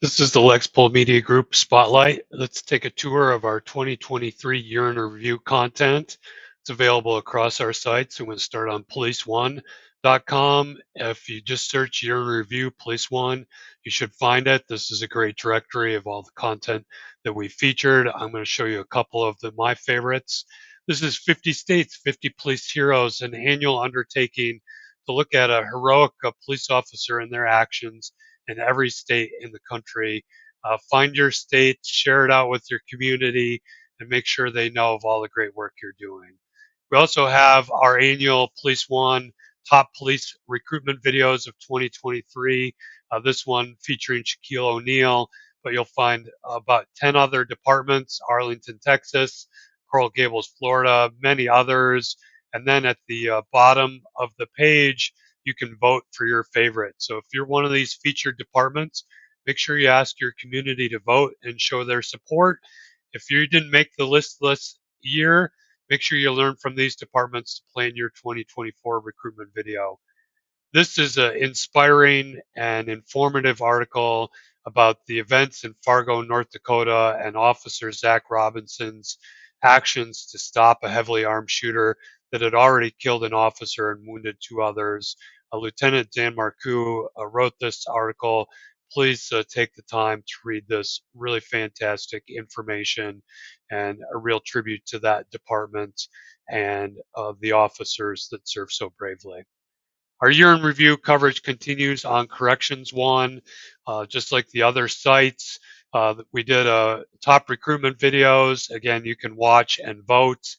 This is the Lexipol Media Group Spotlight. Let's take a tour of our 2023 year in review content. It's available across our sites. I'm going to start on police1.com. If you just search year in review, Police One, you should find it. This is a great directory of all the content that we featured. I'm going to show you a couple of my favorites. This is 50 States, 50 Police Heroes, an annual undertaking to look at a heroic police officer and their actions in every state in the country. Find your state, share it out with your community, and make sure they know of all the great work you're doing. We also have our annual Police One top police recruitment videos of 2023. This one featuring Shaquille O'Neal, but you'll find about 10 other departments: Arlington, Texas, Coral Gables, Florida, many others. And then at the bottom of the page, you can vote for your favorite. So if you're one of these featured departments, make sure you ask your community to vote and show their support. If you didn't make the list this year, make sure you learn from these departments to plan your 2024 recruitment video. This is an inspiring and informative article about the events in Fargo, North Dakota, and Officer Zach Robinson's actions to stop a heavily armed shooter that had already killed an officer and wounded two others. Lieutenant Dan Marcoux wrote this article. Please take the time to read this really fantastic information and a real tribute to that department and the officers that serve so bravely. Our year in review coverage continues on Corrections1, just like the other sites. We did top recruitment videos. Again, you can watch and vote.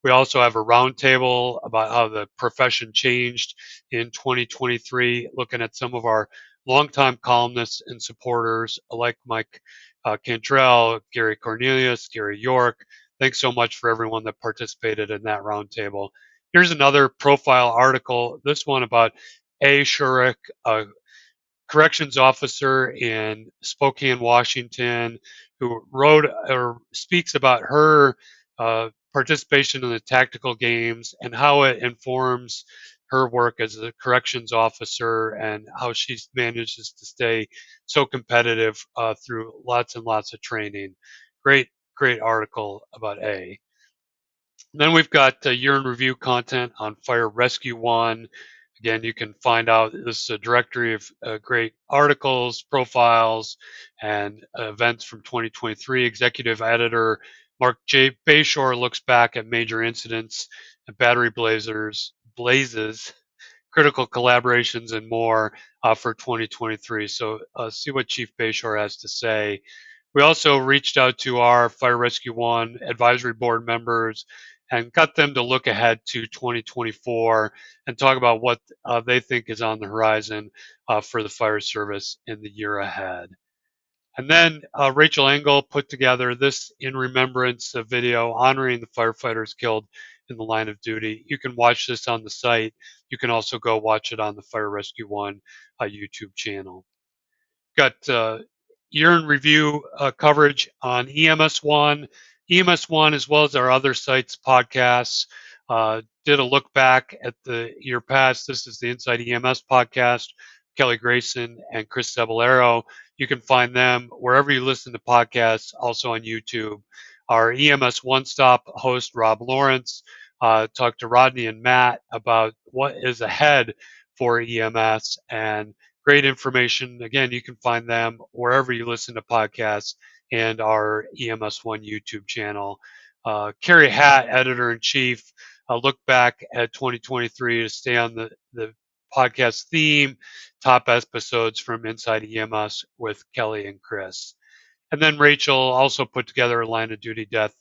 We also have a roundtable about how the profession changed in 2023, looking at some of our longtime columnists and supporters like Mike Cantrell, Gary Cornelius, Gary York. Thanks so much for everyone that participated in that roundtable. Here's another profile article, this one about A. Shurik, a corrections officer in Spokane, Washington, who wrote or speaks about her participation in the tactical games and how it informs her work as a corrections officer and how she manages to stay so competitive through lots and lots of training. Great, great article about A. Then we've got year in review content on Fire Rescue One. Again, you can find out this is a directory of great articles, profiles, and events from 2023. Executive editor Mark J. Bayshore looks back at major incidents and battery blazes, critical collaborations, and more for 2023. So see what Chief Bayshore has to say. We also reached out to our Fire Rescue One advisory board members and got them to look ahead to 2024 and talk about what they think is on the horizon for the fire service in the year ahead. And then Rachel Engel put together this in remembrance video honoring the firefighters killed in the line of duty. You can watch this on the site. You can also go watch it on the Fire Rescue One YouTube channel. Got year in review coverage on EMS1, EMS1, as well as our other sites podcasts. Did a look back at the year past. This is the Inside EMS podcast, Kelly Grayson and Chris Cebollero. You can find them wherever you listen to podcasts, also on YouTube. Our EMS One Stop host, Rob Lawrence, talked to Rodney and Matt about what is ahead for EMS and great information. Again, you can find them wherever you listen to podcasts and our EMS1 YouTube channel. Carrie Hatt, editor in chief, look back at 2023 to stay on the podcast theme, top episodes from Inside EMS with Kelly and Chris. And then Rachel also put together a line of duty death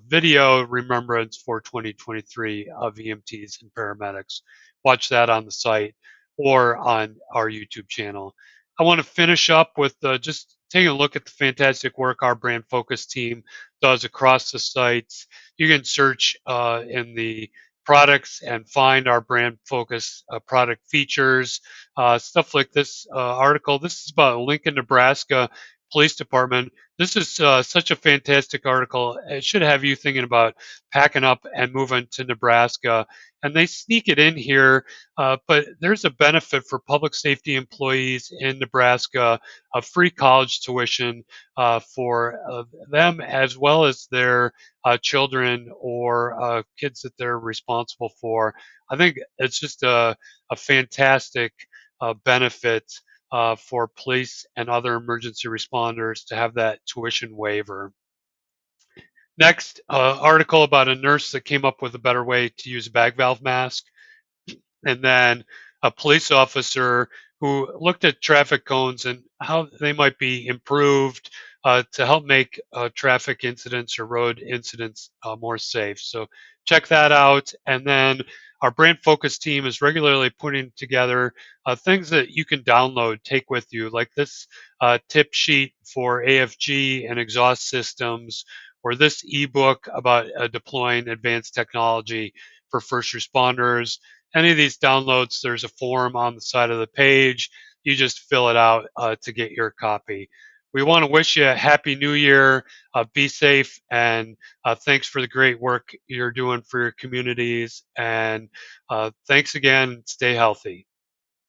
video remembrance for 2023 of EMTs and paramedics. Watch that on the site or on our YouTube channel. I want to finish up with just taking a look at the fantastic work our brand focus team does across the sites. You can search in the products and find our brand focus product features, stuff like this article. This is about Lincoln, Nebraska Police Department. This is such a fantastic article. It should have you thinking about packing up and moving to Nebraska. And they sneak it in here, but there's a benefit for public safety employees in Nebraska of free college tuition for them as well as their children or kids that they're responsible for. I think it's just a fantastic benefit for police and other emergency responders to have that tuition waiver. Next, article about a nurse that came up with a better way to use a bag valve mask, and then a police officer who looked at traffic cones and how they might be improved to help make traffic incidents or road incidents more safe. So check that out. And then our brand focus team is regularly putting together things that you can download, take with you, like this tip sheet for AFG and exhaust systems, or this ebook about deploying advanced technology for first responders. Any of these downloads, there's a form on the side of the page. You just fill it out to get your copy. We want to wish you a happy new year. Be safe, and thanks for the great work you're doing for your communities. And thanks again. Stay healthy.